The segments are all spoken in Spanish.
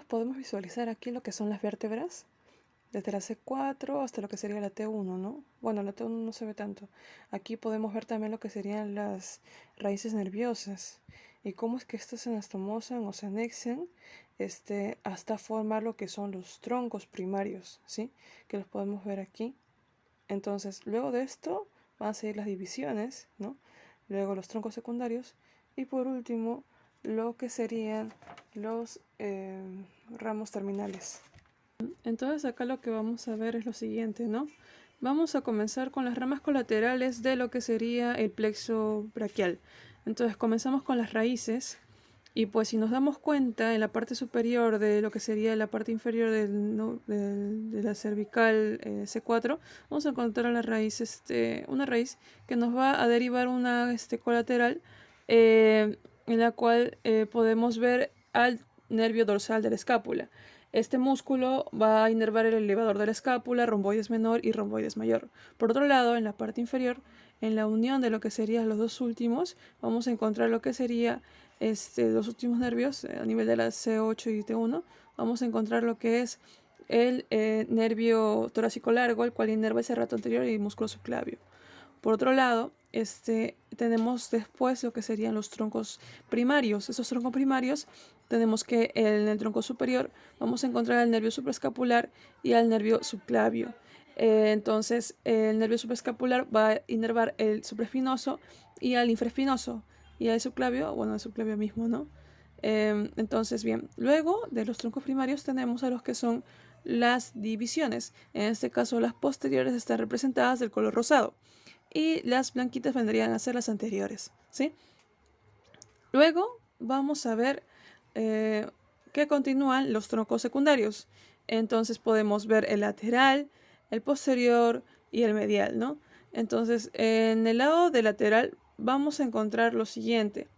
podemos visualizar aquí lo que son las vértebras, desde la C4 hasta lo que sería la T1, ¿no? Bueno, la T1 no se ve tanto. Aquí podemos ver también lo que serían las raíces nerviosas y cómo es que estas se anastomosan o se anexan hasta formar lo que son los troncos primarios, ¿sí? Que los podemos ver aquí. Entonces, luego de esto van a seguir las divisiones, ¿no? Luego los troncos secundarios y por último lo que serían los ramos terminales. Entonces acá lo que vamos a ver es lo siguiente, ¿no? Vamos a comenzar con las ramas colaterales de lo que sería el plexo braquial. Entonces comenzamos con las raíces y pues si nos damos cuenta en la parte superior de lo que sería la parte inferior de la cervical C4, vamos a encontrar la raíz, una raíz que nos va a derivar una colateral en la cual podemos ver al nervio dorsal de la escápula. Este músculo va a inervar el elevador de la escápula, romboides menor y romboides mayor. Por otro lado, en la parte inferior, en la unión de lo que serían los dos últimos, vamos a encontrar lo que sería los últimos nervios a nivel de la C8 y T1. Vamos a encontrar lo que es el nervio torácico largo, el cual inerva el serrato anterior y el músculo subclavio. Por otro lado, tenemos después lo que serían los troncos primarios. Esos troncos primarios tenemos que en el tronco superior vamos a encontrar el nervio supraescapular y el nervio subclavio. Entonces, el nervio supraescapular va a inervar el supraespinoso y al infraespinoso. Y al subclavio, bueno, el subclavio mismo, ¿no? Entonces, bien, luego de los troncos primarios tenemos a los que son las divisiones. En este caso, las posteriores están representadas del color rosado y las blanquitas vendrían a ser las anteriores, ¿sí? Luego vamos a ver que continúan los troncos secundarios. Entonces podemos ver el lateral, el posterior y el medial, ¿no? Entonces en el lado del lateral vamos a encontrar lo siguiente.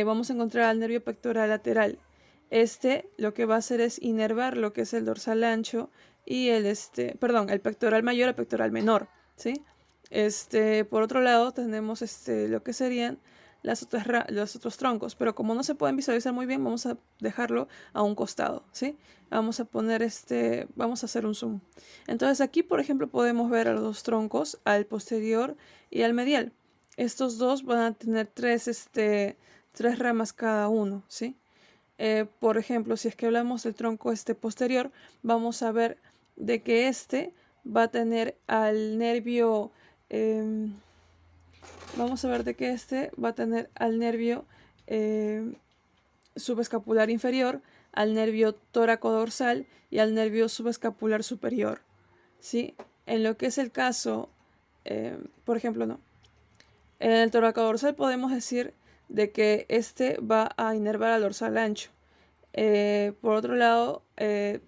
Vamos a encontrar al nervio pectoral lateral. Lo que va a hacer es inervar lo que es el dorsal ancho y el pectoral mayor al pectoral menor, ¿sí? Por otro lado tenemos lo que serían los otros troncos, pero como no se pueden visualizar muy bien, vamos a dejarlo a un costado, ¿sí? Vamos a poner vamos a hacer un zoom. Entonces aquí, por ejemplo, podemos ver a los dos troncos, al posterior y al medial. Estos dos van a tener tres ramas cada uno, ¿sí? Por ejemplo, si es que hablamos del tronco posterior, vamos a ver de que va a tener al nervio vamos a ver de que va a tener al nervio subescapular inferior, al nervio tóraco-dorsal y al nervio subescapular superior, ¿sí? En lo que es el caso, por ejemplo, no. En el tóraco-dorsal podemos decir de que va a inervar al dorsal ancho. Por otro lado,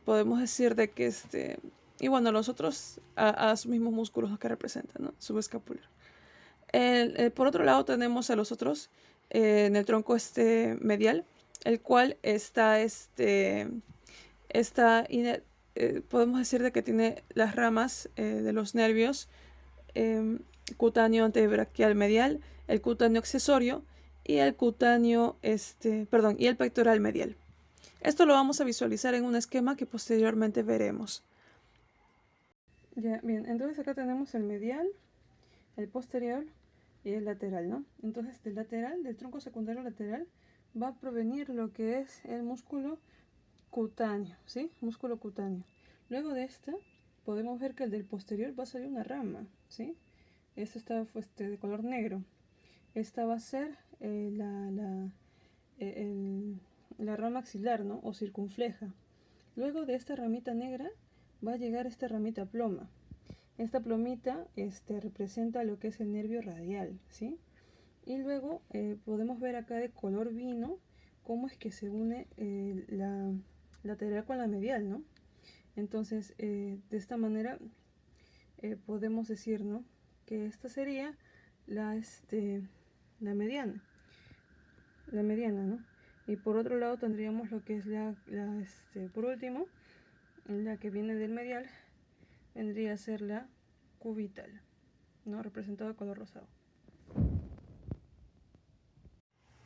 podemos decir de que y bueno, los otros a sus mismos músculos que representan, ¿no? Subescapular. Por otro lado tenemos a los otros en el tronco medial, el cual podemos decir de que tiene las ramas de los nervios cutáneo antebraquial medial, el cutáneo accesorio y el cutáneo, y el pectoral medial. Esto lo vamos a visualizar en un esquema que posteriormente veremos. Ya, bien, entonces acá tenemos el medial, el posterior y el lateral, ¿no? Entonces del lateral, del tronco secundario lateral, va a provenir lo que es el músculo cutáneo, ¿sí? Músculo cutáneo. Luego de podemos ver que el del posterior va a salir una rama, ¿sí? Esta está de color negro. Esta va a ser la rama axilar, ¿no? O circunfleja. Luego de esta ramita negra va a llegar esta ramita ploma. Esta plomita representa lo que es el nervio radial, ¿sí? Y luego podemos ver acá de color vino cómo es que se une la lateral con la medial, ¿no? Entonces, de esta manera podemos decir, ¿no? Que esta sería la mediana. La mediana, ¿no? Y por otro lado tendríamos lo que es por último, la que viene del medial, vendría a ser la cubital, ¿no? Representado de color rosado.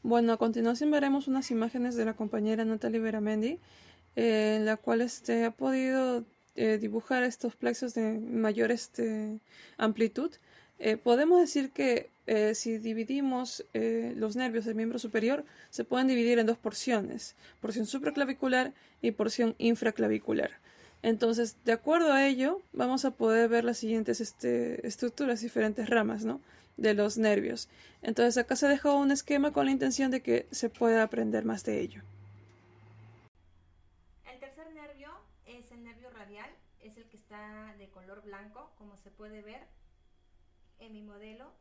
Bueno, a continuación veremos unas imágenes de la compañera Natalie Beramendi, en la cual ha podido dibujar estos plexos de mayor amplitud. Podemos decir que si dividimos los nervios del miembro superior, se pueden dividir en dos porciones, porción supraclavicular y porción infraclavicular. Entonces, de acuerdo a ello, vamos a poder ver las siguientes estructuras, diferentes ramas, ¿no?, de los nervios. Entonces, acá se dejó un esquema con la intención de que se pueda aprender más de ello. El tercer nervio es el nervio radial, es el que está de color blanco, como se puede ver en mi modelo.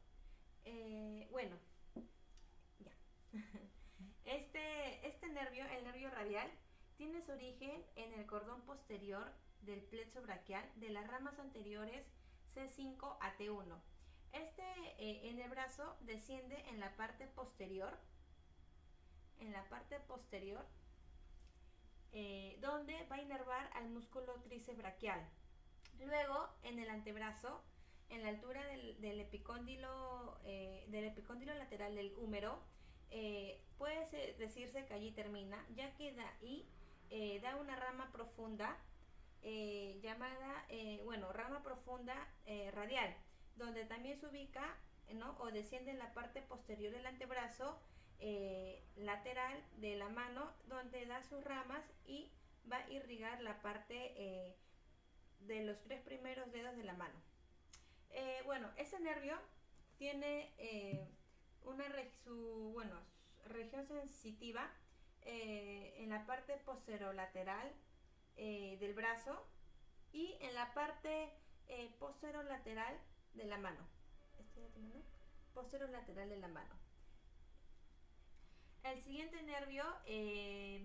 Bueno, ya. Este nervio, el nervio radial, tiene su origen en el cordón posterior del plexo braquial de las ramas anteriores C5 a T1. En el brazo desciende en la parte posterior, donde va a inervar al músculo tríceps braquial. Luego, en el antebrazo, en la altura del epicóndilo lateral del húmero, puede decirse que allí termina, ya que de ahí da una rama profunda llamada, rama profunda radial, donde también se ubica, ¿no?, o desciende en la parte posterior del antebrazo lateral de la mano, donde da sus ramas y va a irrigar la parte de los 3 primeros dedos de la mano. Ese nervio tiene su región sensitiva en la parte posterolateral del brazo y en la parte posterolateral de la mano. Posterolateral de la mano. El siguiente nervio,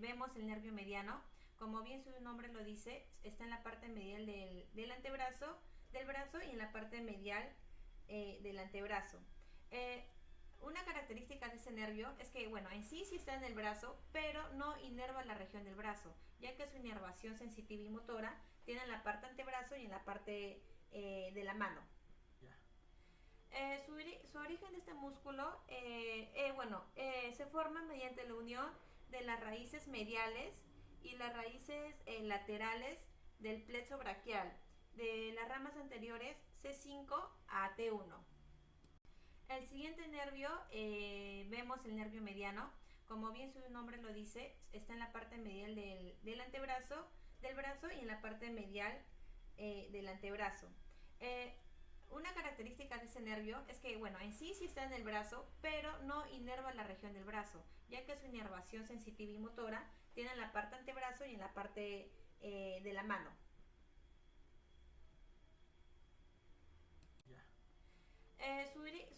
vemos el nervio mediano. Como bien su nombre lo dice, está en la parte medial del antebrazo, del brazo, y en la parte medial del antebrazo. Una característica de ese nervio es que, en sí está en el brazo, pero no inerva la región del brazo, ya que su inervación sensitiva y motora tiene en la parte antebrazo y en la parte de la mano. Su origen de este músculo se forma mediante la unión de las raíces mediales y las raíces laterales del plexo braquial de las ramas anteriores C5 a T1. El siguiente nervio, vemos el nervio mediano. Como bien su nombre lo dice, está en la parte medial del antebrazo, del brazo, y en la parte medial del antebrazo. Una característica de ese nervio es que, en sí está en el brazo, pero no inerva la región del brazo, ya que su inervación sensitiva y motora tiene en la parte antebrazo y en la parte de la mano.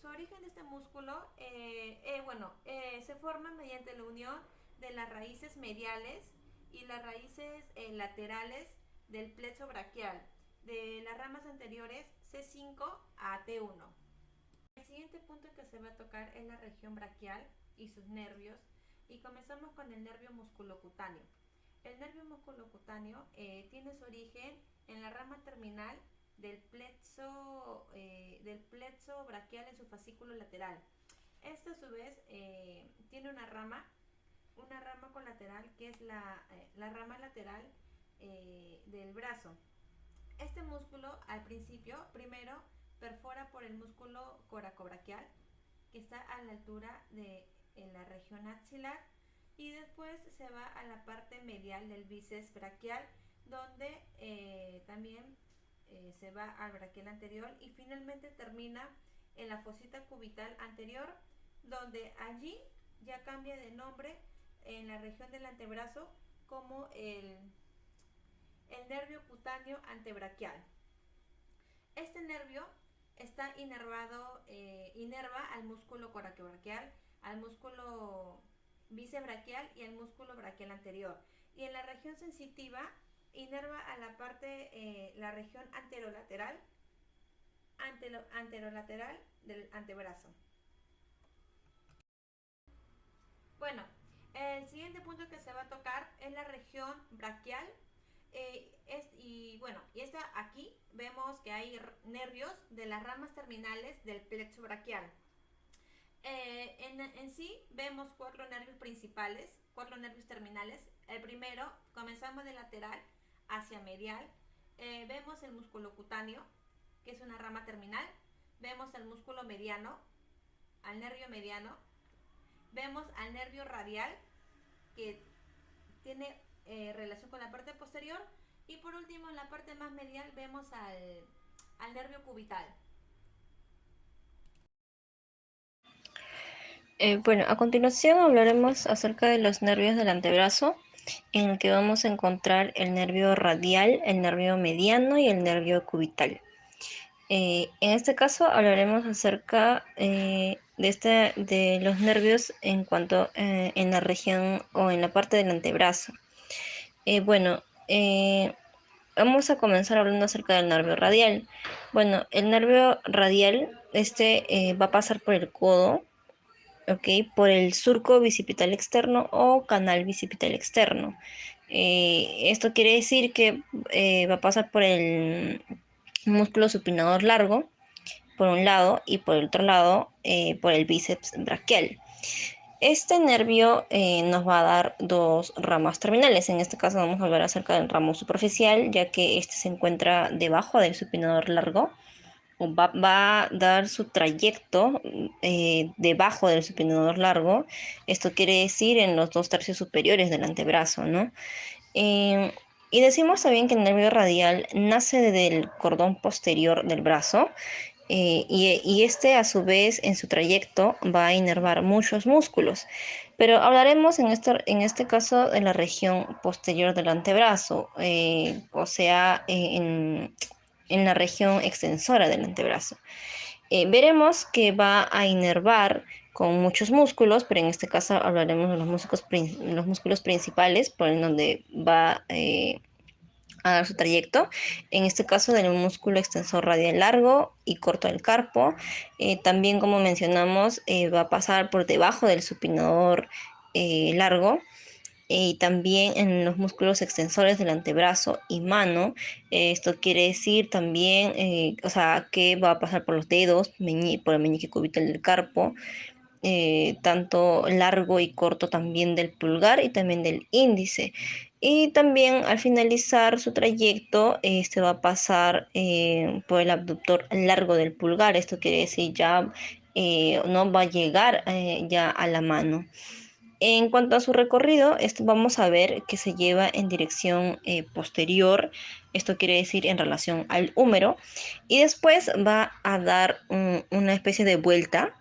Su origen de este músculo se forma mediante la unión de las raíces mediales y las raíces laterales del plexo braquial de las ramas anteriores C5 a T1. El siguiente punto que se va a tocar es la región braquial y sus nervios, y comenzamos con el nervio musculocutáneo. El nervio musculocutáneo tiene su origen en la rama terminal del plexo braquial en su fascículo lateral. Esta a su vez tiene una rama colateral, que es la rama lateral del brazo. Este músculo al principio, primero, perfora por el músculo coracobraquial, que está a la altura de la región axilar, y después se va a la parte medial del bíceps braquial, donde también se va al braquial anterior, y finalmente termina en la fosita cubital anterior, donde allí ya cambia de nombre en la región del antebrazo como el nervio cutáneo antebraquial. Este nervio está inerva al músculo coracobraquial, al músculo bíceps braquial y al músculo braquial anterior. Y en la región sensitiva inerva a la parte, la región anterolateral del antebrazo. El siguiente punto que se va a tocar es la región braquial. Aquí vemos que hay nervios de las ramas terminales del plexo braquial. En sí vemos 4 nervios principales, 4 nervios terminales, El primero, comenzamos de lateral hacia medial. Vemos el músculo cutáneo, que es una rama terminal. Vemos el músculo mediano, al nervio mediano. Vemos al nervio radial, que tiene relación con la parte posterior. Y por último, en la parte más medial, vemos al nervio cubital. Bueno, a continuación hablaremos acerca de los nervios del antebrazo, en el que vamos a encontrar el nervio radial, el nervio mediano y el nervio cubital. En este caso hablaremos acerca de los nervios en cuanto en la región o en la parte del antebrazo. Bueno, vamos a comenzar hablando acerca del nervio radial. Bueno, el nervio radial va a pasar por el codo, ¿ok? Por el surco bicipital externo o canal bicipital externo. Esto quiere decir que va a pasar por el músculo supinador largo, por un lado, y por el otro lado, por el bíceps braquial. Este nervio nos va a dar dos ramas terminales. En este caso vamos a hablar acerca del ramo superficial, ya que este se encuentra debajo del supinador largo. Va a dar su trayecto debajo del supinador largo. Esto quiere decir en los 2/3 superiores del antebrazo, ¿no? Y decimos también que el nervio radial nace del cordón posterior del brazo y este a su vez en su trayecto va a inervar muchos músculos. Pero hablaremos en este caso de la región posterior del antebrazo, o sea, en la región extensora del antebrazo. Veremos que va a inervar con muchos músculos, pero en este caso hablaremos de los músculos principales, por en donde va a dar su trayecto. En este caso del músculo extensor radial largo y corto del carpo. También, como mencionamos, va a pasar por debajo del supinador largo y también en los músculos extensores del antebrazo y mano. Esto quiere decir también, o sea, que va a pasar por los dedos, por el meñique cubital del carpo, tanto largo y corto también del pulgar y también del índice. Y también al finalizar su trayecto, este va a pasar por el abductor largo del pulgar. Esto quiere decir ya no va a llegar ya a la mano. En cuanto a su recorrido, vamos a ver que se lleva en dirección posterior, esto quiere decir en relación al húmero, y después va a dar una especie de vuelta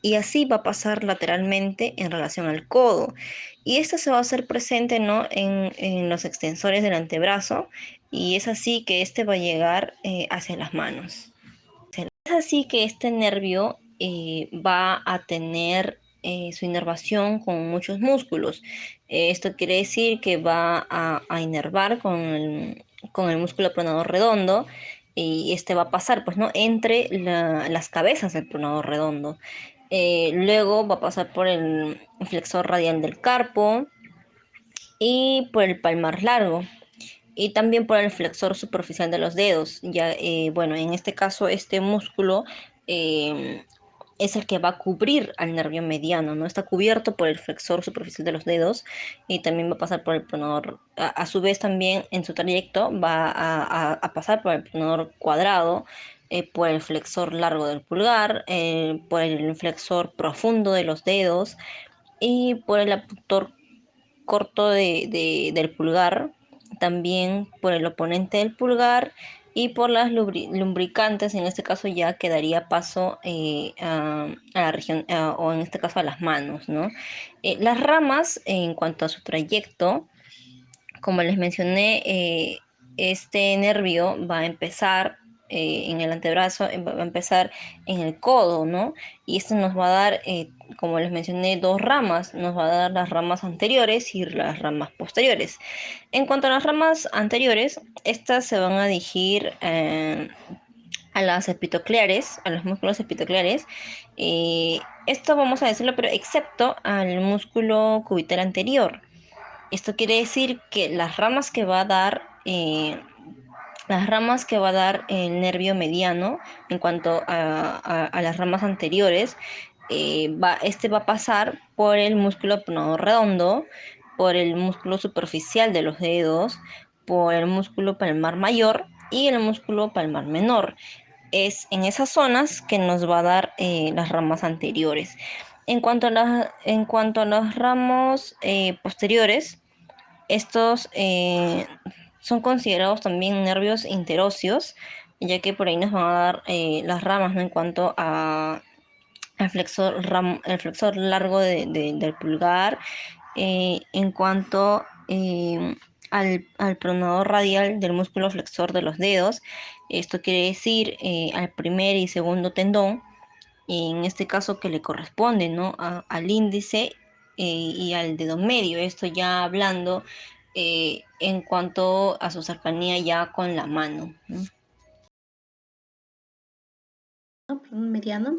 y así va a pasar lateralmente en relación al codo. Y esto se va a hacer presente, ¿no? en los extensores del antebrazo y es así que este va a llegar hacia las manos. Es así que este nervio va a tener su inervación con muchos músculos. Esto quiere decir que va a inervar con el músculo pronador redondo y este va a pasar, pues, ¿no? Entre las cabezas del pronador redondo. Luego va a pasar por el flexor radial del carpo y por el palmar largo y también por el flexor superficial de los dedos. Ya, bueno, en este caso este músculo eh, es el que va a cubrir al nervio mediano, ¿no? Está cubierto por el flexor superficial de los dedos y también va a pasar por el pronador. A su vez también en su trayecto va a pasar por el pronador cuadrado, por el flexor largo del pulgar, por el flexor profundo de los dedos y por el abductor corto del pulgar, también por el oponente del pulgar y por las lubricantes. En este caso ya quedaría paso a la región, o en este caso a las manos, ¿no? Las ramas, en cuanto a su trayecto, como les mencioné, este nervio va a empezar en el antebrazo, va a empezar en el codo, ¿no? Y esto nos va a dar, como les mencioné, dos ramas. Nos va a dar las ramas anteriores y las ramas posteriores. En cuanto a las ramas anteriores, estas se van a dirigir a las epitocleares, a los músculos epitocleares. Esto vamos a decirlo, pero excepto al músculo cubital anterior. Esto quiere decir que las ramas que va a dar el nervio mediano en cuanto a las ramas anteriores, este va a pasar por el músculo pronador redondo, por el músculo superficial de los dedos, por el músculo palmar mayor y el músculo palmar menor. Es en esas zonas que nos va a dar las ramas anteriores. En cuanto a los ramos posteriores, estos son considerados también nervios interóseos, ya que por ahí nos van a dar las ramas, ¿no? En cuanto a el flexor largo del pulgar, en cuanto al pronador radial del músculo flexor de los dedos. Esto quiere decir al primer y segundo tendón, en este caso que le corresponde, ¿no? Al índice y al dedo medio. Esto ya hablando en cuanto a su cercanía ya con la mano, ¿no? Mediano.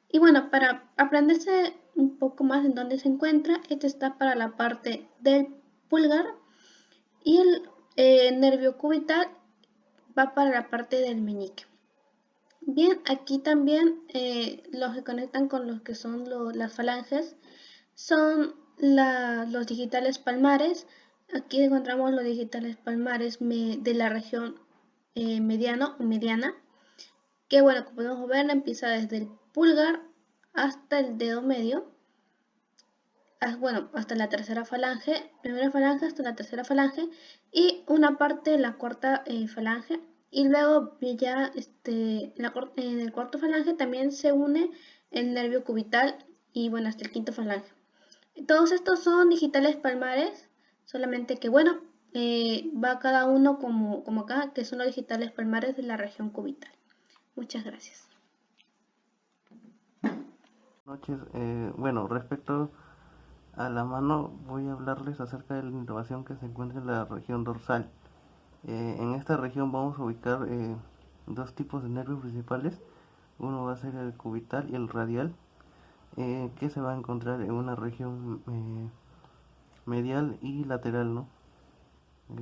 Y bueno, para aprenderse un poco más en dónde se encuentra, este está para la parte del pulgar y el nervio cubital va para la parte del meñique. Bien, aquí también los que conectan con los que son las falanges son los digitales palmares. Aquí encontramos los digitales palmares de la región mediano o mediana, que bueno, como podemos ver, empieza desde el pulgar hasta el dedo medio, bueno, hasta la tercera falange, primera falange hasta la tercera falange y una parte de la cuarta falange. Y luego ya en el cuarto falange también se une el nervio cubital y bueno, hasta el quinto falange. Todos estos son digitales palmares, solamente que bueno, va cada uno como acá, que son los digitales palmares de la región cubital. Muchas gracias. Noches. Bueno, respecto a la mano, voy a hablarles acerca de la innervación que se encuentra en la región dorsal. En esta región vamos a ubicar dos tipos de nervios principales. Uno va a ser el cubital y el radial, que se va a encontrar en una región medial y lateral, ¿no?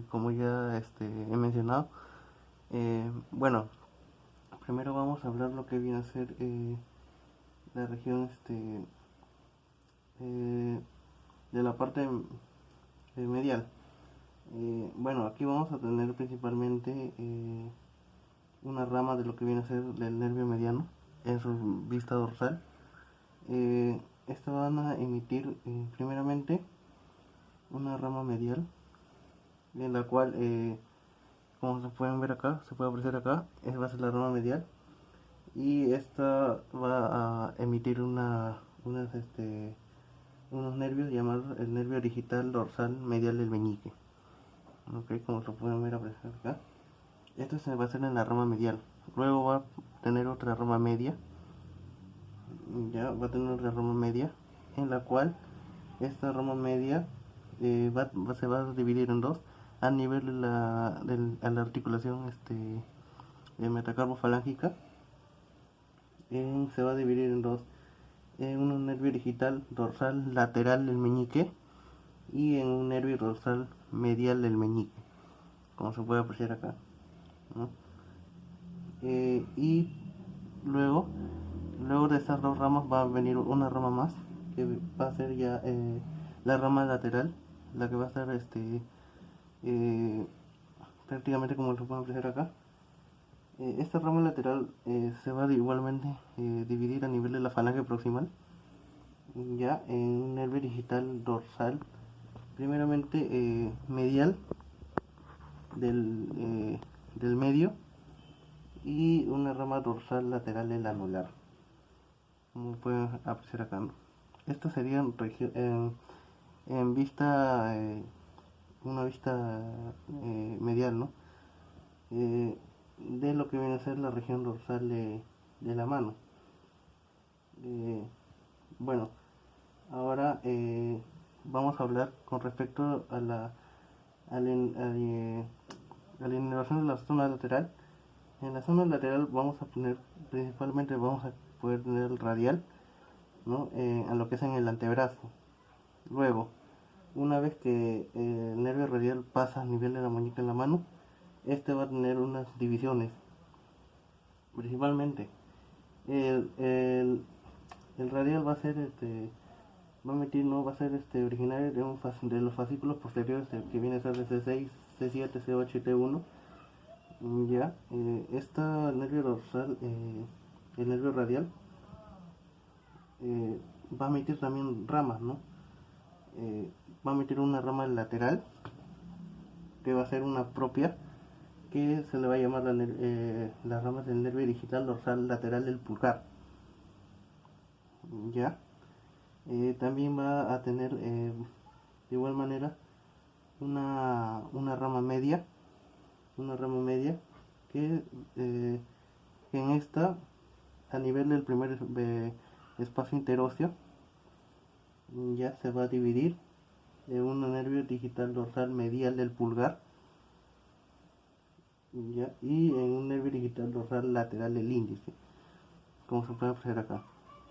Como ya he mencionado. Bueno, primero vamos a hablar lo que viene a ser la región de la parte medial. Bueno, aquí vamos a tener principalmente una rama de lo que viene a ser el nervio mediano en su vista dorsal. Esta van a emitir primeramente una rama medial, en la cual, como se pueden ver acá, se puede apreciar acá, esa va a ser la rama medial, y esta va a emitir unos nervios llamados el nervio digital dorsal medial del meñique. Ok, como se pueden ver apreciar acá, esto se va a hacer en la rama medial. Luego va a tener otra rama media, ya va a tener otra rama media, en la cual esta rama media se va a dividir en dos a nivel de la articulación metacarpofalángica. Se va a dividir en dos, en un nervio digital dorsal lateral del meñique y en un nervio dorsal medial del meñique, como se puede apreciar acá, ¿no? Y luego de estas dos ramas va a venir una rama más, que va a ser ya la rama lateral, la que va a estar prácticamente como se puede apreciar acá. Esta rama lateral se va igualmente dividir a nivel de la falange proximal, ya en un nervio digital dorsal, primeramente medial del medio, y una rama dorsal lateral del anular, como pueden apreciar acá, ¿no? Estas serían en vista, una vista medial, ¿no? De lo que viene a ser la región dorsal de la mano. Bueno, ahora vamos a hablar con respecto a la inervación de la zona lateral. En la zona lateral vamos a poner, principalmente vamos a poder tener el radial, ¿no? A lo que es en el antebrazo. Luego, una vez que el nervio radial pasa a nivel de la muñeca en la mano, este va a tener unas divisiones. Principalmente el radial va a ser va a emitir, no va a ser originario de los fascículos posteriores que viene a ser de C6, C7, C8 y T1. Ya, esta nervio dorsal, el nervio radial, va a emitir también ramas, ¿no? Va a emitir una rama lateral, que va a ser una propia, que se le va a llamar la rama del nervio digital dorsal lateral del pulgar. Ya, también va a tener de igual manera una rama media, que en esta, a nivel del primer espacio interóseo, ya se va a dividir en un nervio digital dorsal medial del pulgar, ya, y en un nervio digital dorsal lateral del índice, como se puede apreciar acá,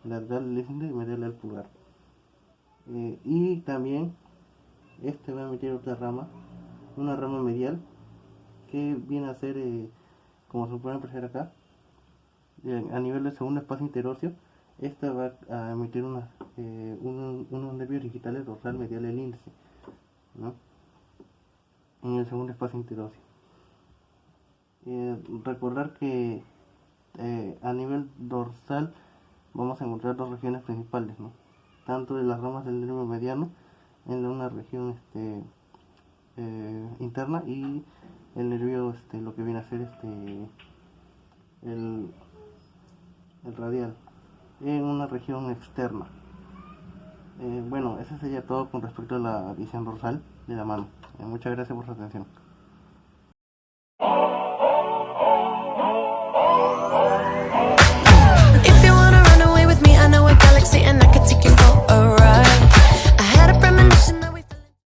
lateral del índice y medial del pulgar. Y también va a emitir otra rama, una rama medial, que viene a ser, como se puede apreciar acá, a nivel del segundo espacio interóseo. Esta va a emitir unos nervios digitales dorsal medial del índice, ¿no? En el segundo espacio interóseo. Recordar que a nivel dorsal vamos a encontrar dos regiones principales, ¿no? Tanto de las ramas del nervio mediano en una región interna, y el nervio, lo que viene a ser el radial en una región externa. Bueno, eso sería todo con respecto a la visión dorsal de la mano. Muchas gracias por su atención.